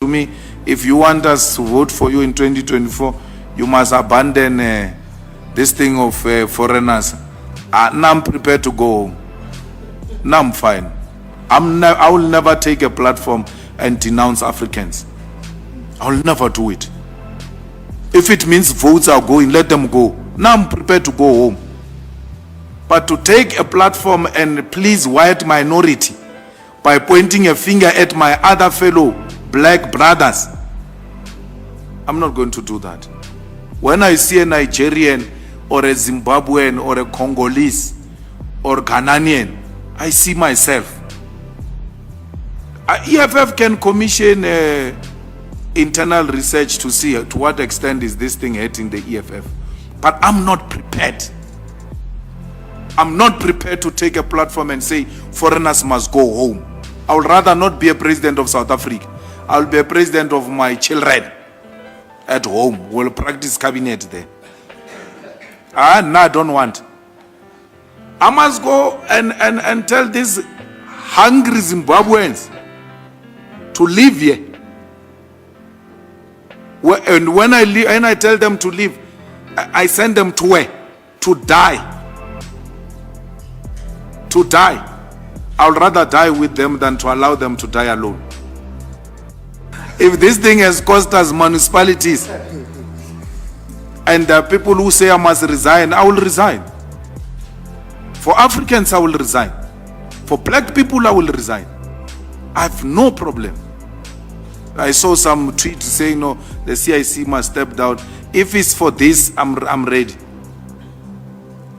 me, if you want us to vote for you in 2024, you must abandon this thing of foreigners. Now I'm prepared to go home. Now I'm fine. I will never take a platform and denounce Africans. I will never do it. If it means votes are going, let them go. Now I'm prepared to go home. But to take a platform and please white minority by pointing a finger at my other fellow black brothers, I'm not going to do that. When I see a Nigerian or a Zimbabwean or a Congolese or Ghanaian, I see myself. EFF can commission internal research to see to what extent is this thing hurting the EFF. But I'm not prepared. I'm not prepared to take a platform and say foreigners must go home. I would rather not be a president of South Africa. I will be a president of my children at home. We'll practice cabinet there. No, I don't want. I must go and tell these hungry Zimbabweans to leave here. And when I leave, and I tell them to leave, I send them to where? To die. To die. I would rather die with them than to allow them to die alone. If this thing has cost us municipalities, and there are people who say I must resign, I will resign. For Africans, I will resign. For black people, I will resign. I have no problem. I saw some tweet saying, no, the CIC must step down. If it's for this, I'm ready.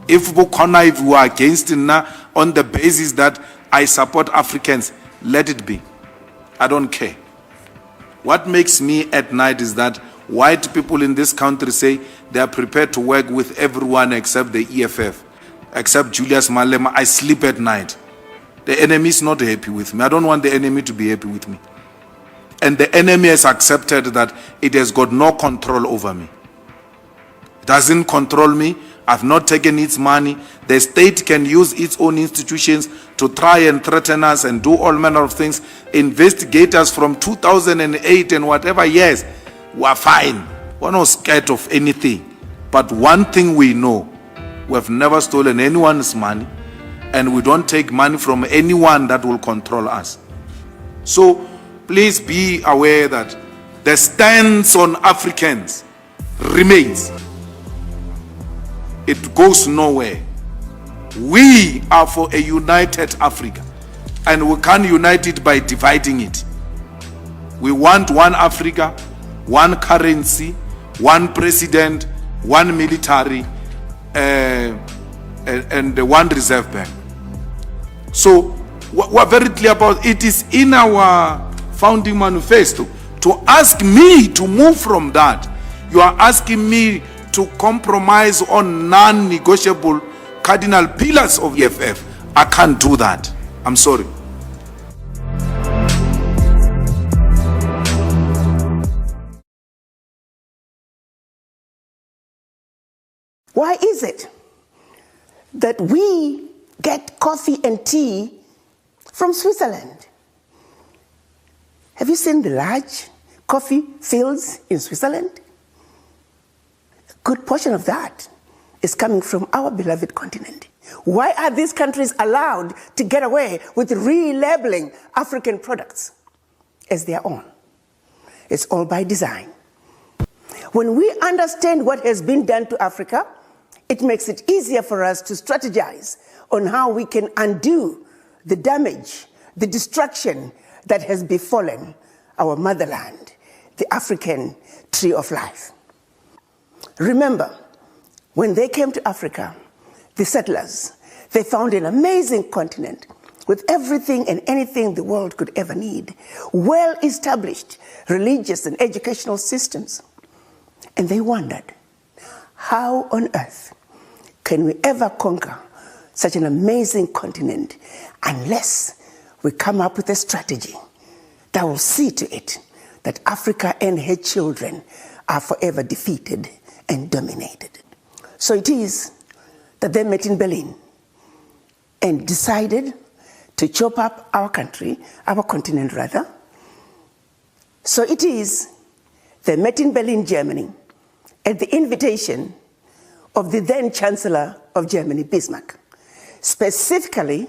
If you are against it now on the basis that I support Africans, let it be. I don't care. What makes me at night is that white people in this country say they are prepared to work with everyone except the EFF, except Julius Malema. I sleep at night. The enemy is not happy with me. I don't want the enemy to be happy with me. And the enemy has accepted that it has got no control over me. It doesn't control me. I've not taken its money. The state can use its own institutions to try and threaten us and do all manner of things. Investigate us from 2008 and whatever years. We're fine. We're not scared of anything. But one thing we know, we have never stolen anyone's money, and we don't take money from anyone that will control us. So please be aware that the stance on Africans remains. It goes nowhere. We are for a united Africa, and we can't unite it by dividing it. We want one Africa, one currency, one president, one military, and one reserve bank. So we're very clear about it. It is in our founding manifesto. To ask me to move from that, you are asking me to compromise on non-negotiable cardinal pillars of EFF. I can't do that. I'm sorry. Why is it that we get coffee and tea from Switzerland? Have you seen the large coffee fields in Switzerland? A good portion of that is coming from our beloved continent. Why are these countries allowed to get away with relabeling African products as their own? It's all by design. When we understand what has been done to Africa, it makes it easier for us to strategize on how we can undo the damage, the destruction that has befallen our motherland, the African tree of life. Remember, when they came to Africa, the settlers, they found an amazing continent with everything and anything the world could ever need, well-established religious and educational systems. And they wondered, how on earth can we ever conquer such an amazing continent unless we come up with a strategy that will see to it that Africa and her children are forever defeated and dominated. So it is that they met in Berlin and decided to chop up our country, our continent rather, So it is, they met in Berlin, Germany, at the invitation of the then Chancellor of Germany, Bismarck, specifically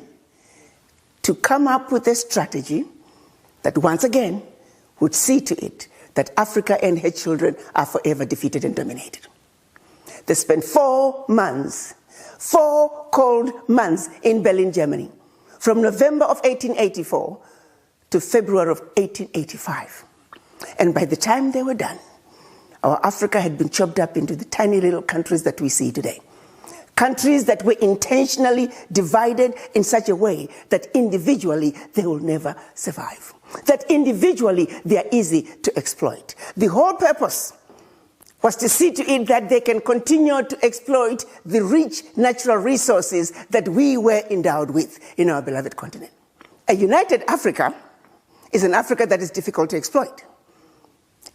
to come up with a strategy that once again would see to it that Africa and her children are forever defeated and dominated. They spent 4 months, 4 cold months in Berlin, Germany, from November of 1884 to February of 1885. And by the time they were done, our Africa had been chopped up into the tiny little countries that we see today. Countries that were intentionally divided in such a way that individually they will never survive. That individually they are easy to exploit. The whole purpose was to see to it that they can continue to exploit the rich natural resources that we were endowed with in our beloved continent. A united Africa is an Africa that is difficult to exploit.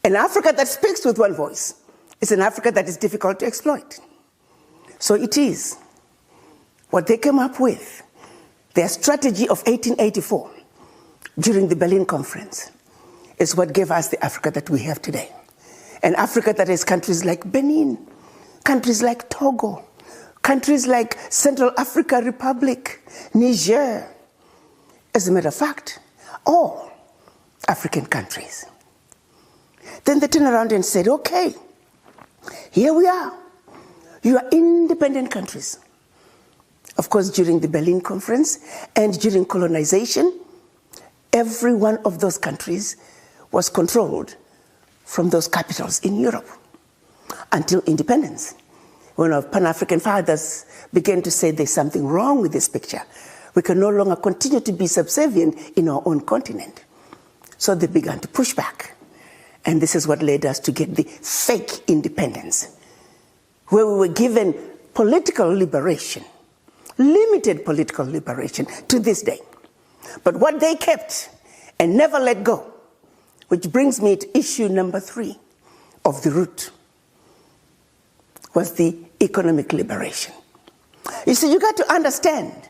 An Africa that speaks with one voice is an Africa that is difficult to exploit. So it is what they came up with, their strategy of 1884 during the Berlin Conference, is what gave us the Africa that we have today. An Africa that has countries like Benin, countries like Togo, countries like Central Africa Republic, Niger. As a matter of fact, all African countries. Then they turned around and said, okay, here we are. You are independent countries. Of course, during the Berlin Conference and during colonization, every one of those countries was controlled from those capitals in Europe until independence, when our Pan-African fathers began to say there's something wrong with this picture. We can no longer continue to be subservient in our own continent. So they began to push back. And this is what led us to get the fake independence, where we were given political liberation, limited political liberation to this day. But what they kept and never let go, which brings me to issue number 3 of the root, was the economic liberation. You see, you got to understand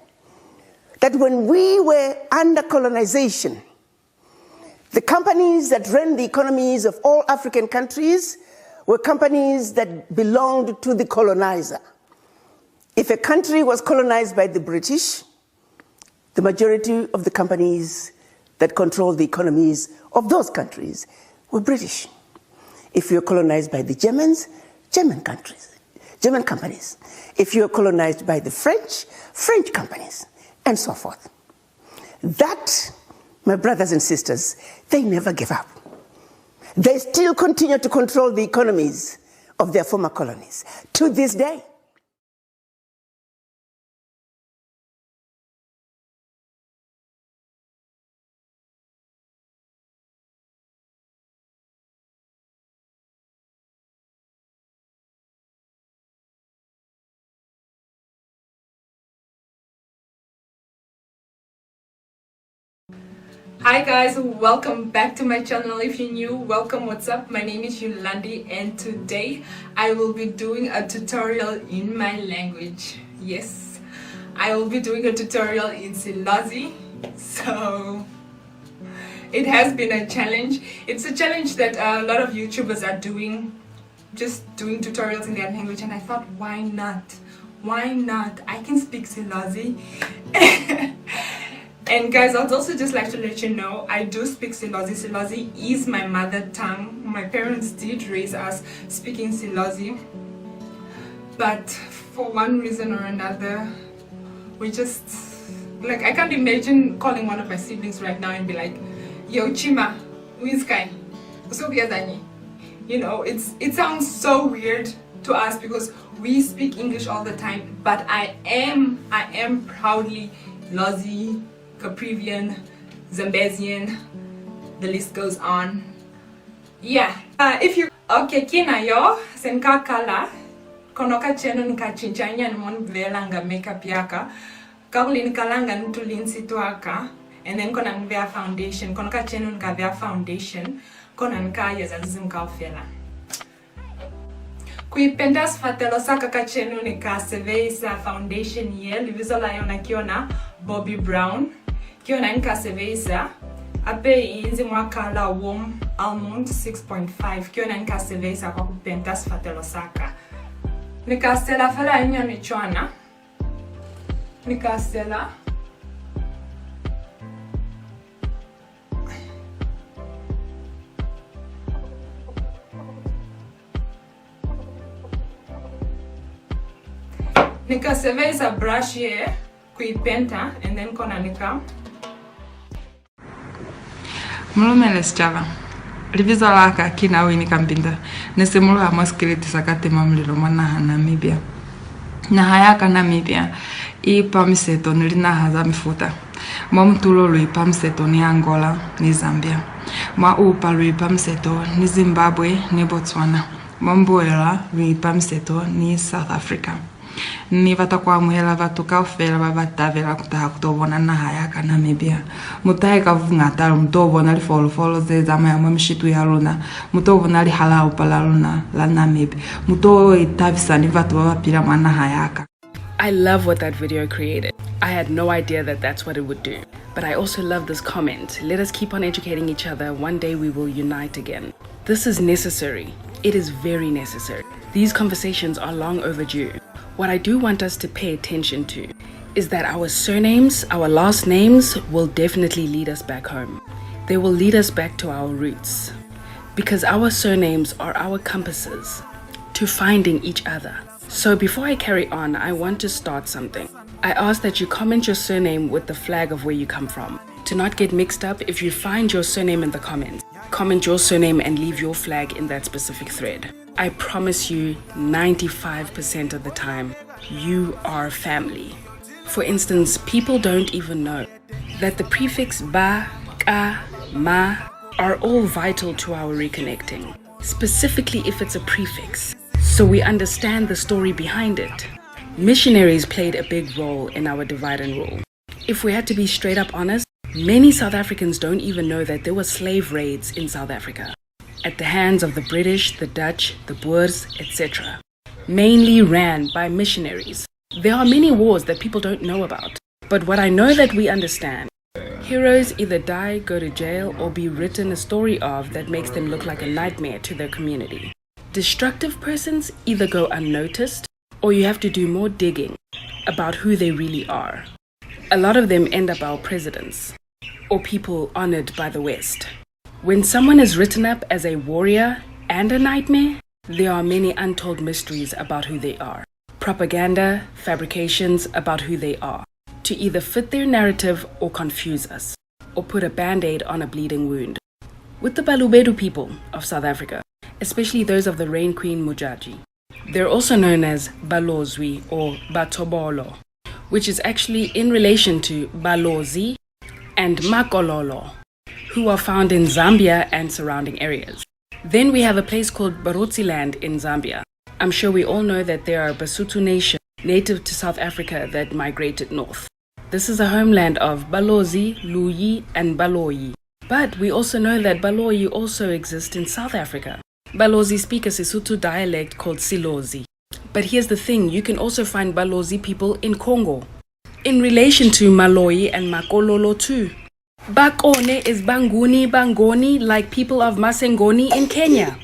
that when we were under colonization, the companies that ran the economies of all African countries were companies that belonged to the colonizer. If a country was colonized by the British, the majority of the companies that controlled the economies of those countries were British. If you were colonized by the Germans, German companies. If you were colonized by the French, French companies, and so forth. That, my brothers and sisters, they never gave up. They still continue to control the economies of their former colonies to this day. Hi guys, welcome back to my channel. If you're new, welcome. What's up? My name is Yolandi and today I will be doing a tutorial in my language. Yes, I will be doing a tutorial in Silazi. So it has been a challenge. It's a challenge that a lot of YouTubers are doing, just doing tutorials in their language, and I thought, why not? Why not? I can speak Silazi. And guys, I'd also just like to let you know, I do speak Silazi. Silazi is my mother tongue. My parents did raise us speaking Silazi. But for one reason or another, we just, like, I can't imagine calling one of my siblings right now and be like, yo, Chima, Winskai, you know, it sounds so weird to us because we speak English all the time. But I am proudly Lozi, Caprivian, Zambezian, the list goes on. Yeah. If you okay, kina yo senka kala konoka cheno nika chinchanya ni mon velanga makeup yaka kaulin kalanga ntulin situaka, and then kona nvea foundation konoka cheno nika vea foundation kona nika yazalizim kaufela kuipenda sfatelo saka kachenu nika seveisa foundation ye livizola yona kiona Bobbi Brown kiona nika seveisa ape inzi mwakala warm almond 6.5 kyo na nikasevesa kwa kupenta sifatelo saka nikastela fala inya michwana nikastela nikasevesa brush ye kuipenta and then kona nika Mlumele sichava livizo laka kina wini kampinda nesimulu ha maskiliti sakati mamlilo manaha Namibia na hayaka Namibia ipamiseto nilinaha za mifuta mwamtulolu ipamiseto ni Angola ni Zambia mwa upalu ipamiseto ni Zimbabwe ni Botswana mwambuela ipamiseto ni South Africa ni vatakwa muhela vatuka ufela vavatavela kutaha kutobona na hayaka Namibia mutahe kavungata mutobona li follow ze zama ya mshitu ya luna mutobona li hala upala luna la Namibia muto itavisa ni vatu vapira mwana hayaka. I love what that video created. I had no idea that that's what it would do. But I also love this comment. Let us keep on educating each other. One day we will unite again. This is necessary. It is very necessary. These conversations are long overdue. What I do want us to pay attention to is that our surnames, our last names, will definitely lead us back home. They will lead us back to our roots. Because our surnames are our compasses to finding each other. So before I carry on, I want to start something. I ask that you comment your surname with the flag of where you come from. To not get mixed up, if you find your surname in the comments, comment your surname and leave your flag in that specific thread. I promise you 95% of the time, you are family. For instance, people don't even know that the prefix ba, ka, ma are all vital to our reconnecting, specifically if it's a prefix, so we understand the story behind it. Missionaries played a big role in our divide and rule. If we had to be straight up honest, many South Africans don't even know that there were slave raids in South Africa at the hands of the British, the Dutch, the Boers, etc. Mainly ran by missionaries. There are many wars that people don't know about. But what I know that we understand, heroes either die, go to jail, or be written a story of that makes them look like a nightmare to their community. Destructive persons either go unnoticed, or you have to do more digging about who they really are. A lot of them end up our presidents, or people honored by the West. When someone is written up as a warrior and a nightmare, there are many untold mysteries about who they are. Propaganda, fabrications about who they are, to either fit their narrative or confuse us, or put a band-aid on a bleeding wound. With the Balobedu people of South Africa, especially those of the Rain Queen Mujaji, they're also known as Balozwi or Batobolo, which is actually in relation to Balozi and Makololo, who are found in Zambia and surrounding areas. Then we have a place called Barotsi land in Zambia. I'm sure we all know that there are Basotho nation native to South Africa that migrated north. This is a homeland of Balozi, Luyi, and Baloyi. But we also know that Baloyi also exists in South Africa. Balozi speak a Sesotho dialect called Silozi. But here's the thing, you can also find Balozi people in Congo, in relation to Maloyi and Makololo too. Bakone is Banguni, Bangoni, like people of Masengoni in Kenya.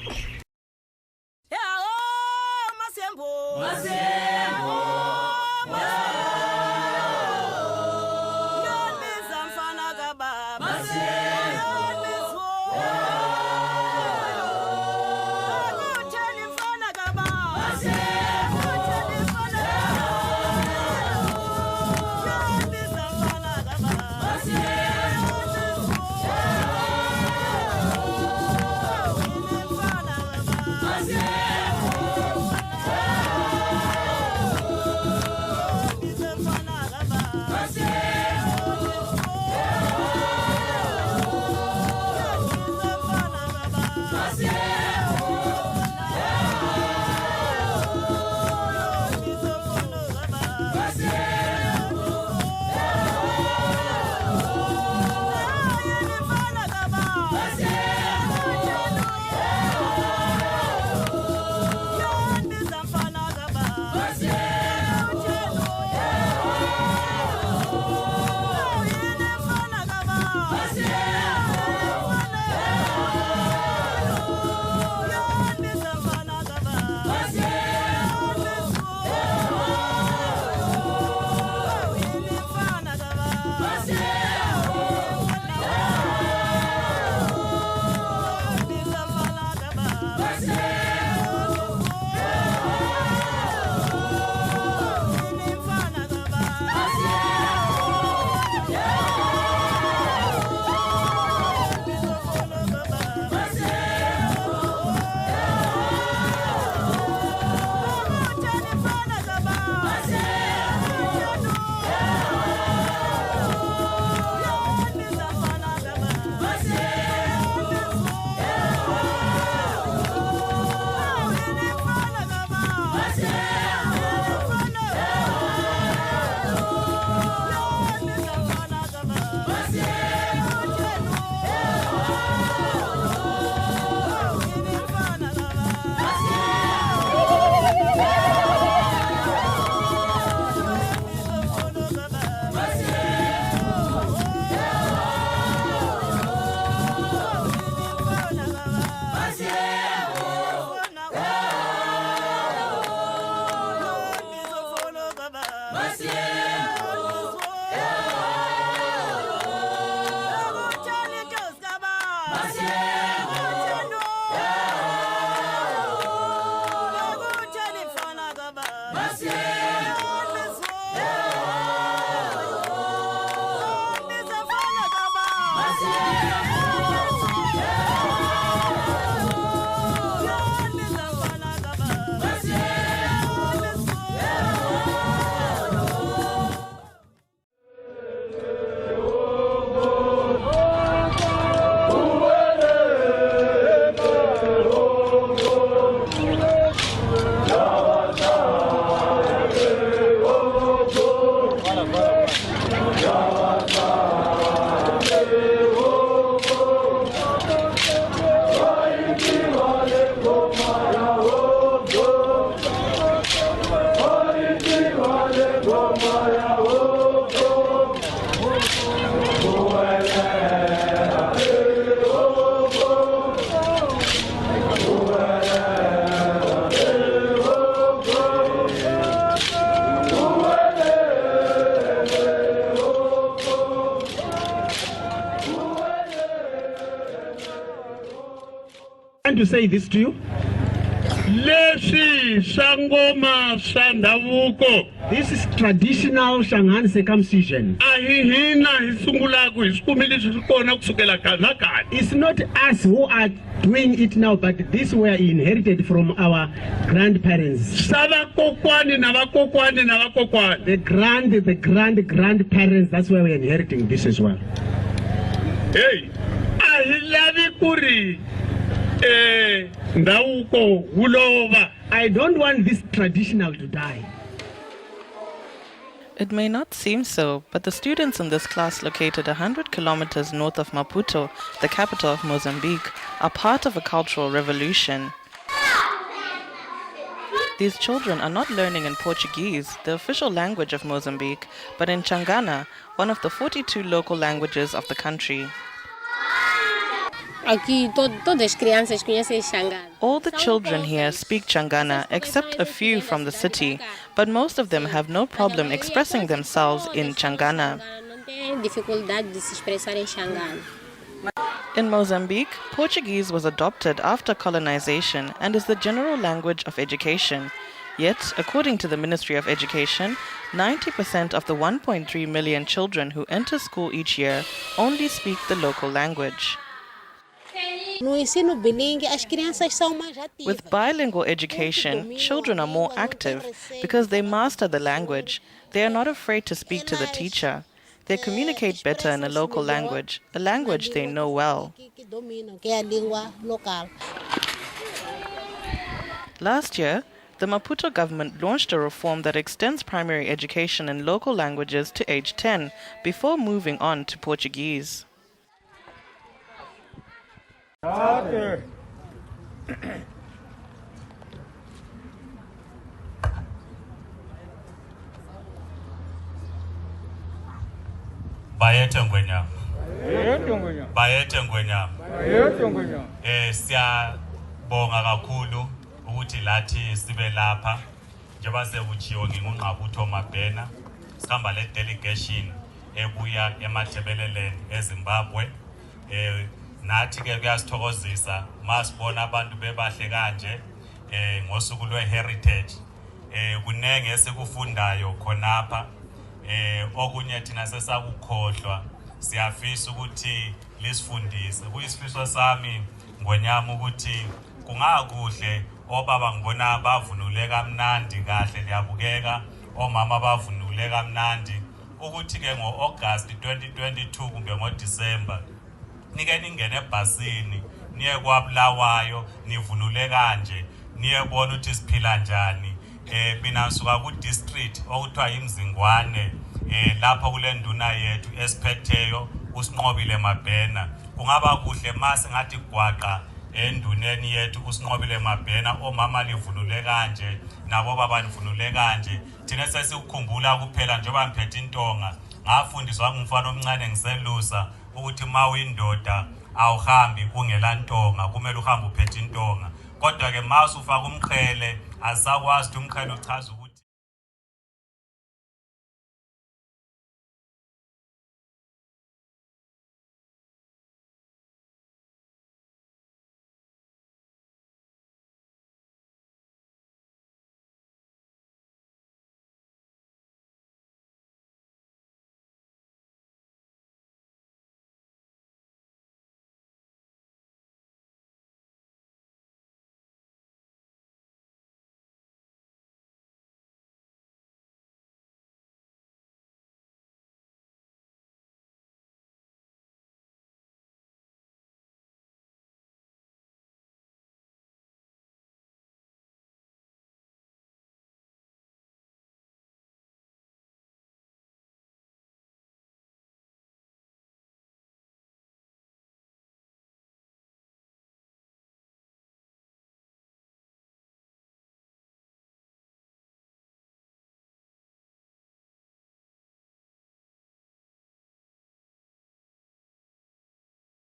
trying to say this to you. This is traditional Shangaan circumcision. It's not us who are doing it now, but this were inherited from our grandparents. The grandparents, that's why we're inheriting this as well. Hey, I don't want this traditional to die. It may not seem so, but the students in this class, located 100 kilometers north of Maputo, the capital of Mozambique, are part of a cultural revolution. These children are not learning in Portuguese, the official language of Mozambique, but in Changana, one of the 42 local languages of the country. All the children here speak Changana except a few from the city, but most of them have no problem expressing themselves in Changana. In Mozambique, Portuguese was adopted after colonization and is the general language of education. Yet, according to the Ministry of Education, 90% of the 1.3 million children who enter school each year only speak the local language. With bilingual education, children are more active because they master the language. They are not afraid to speak to the teacher. They communicate better in a local language, a language they know well. Last year, the Maputo government launched a reform that extends primary education in local languages to age 10 before moving on to Portuguese. Bayethe Ngwenyama. Siyabonga kakhulu ukuthi lathi sibe lapha njengoba sekuchiwo nginguNqabutho Mabhena sihamba le delegation ebuya eMathebeleleni eZimbabwe. Nathi ke kuyasithokozisa masibona abantu bebahle kanje ngosuku lwe-heritage. Kunenge esikufundayo khonapha. Okunye thina sesakukhohlwa siyafisa ukuthi lisifundise. Kuyisifiso sami Ngwenyama ukuthi kungakuhle obaba ngibona bavunule kamnandi kahle liyabukeka, omama bavunule kamnandi ukuthi ke ngo-August 2022 kumbe ngo-December nike ningene ebhasini niye kwaBulawayo nivunule kanje niyebona ukuthi siphila njani. Mina ngisuka ku district okuthiwa iMzingwane lapha kule nduna yethu esiphetheyo uSinqobile Mabhena. Kungaba kuhle mase ngathi gwaqa enduneni yethu uSinqobile Mabhena omama livunule kanje nabo baba nivunule kanje. Thina sesikukhumbula kuphela njengoba ngiphethe intonga ngafundiswa ngumfana omncane ngiselusa ukuthi ma uyindoda awuhambi ungela ntonga, kumele uhambe uphethe intonga. Kodwa ke mase ufaka umqhele asakwazi ukuthi umqhele uchaza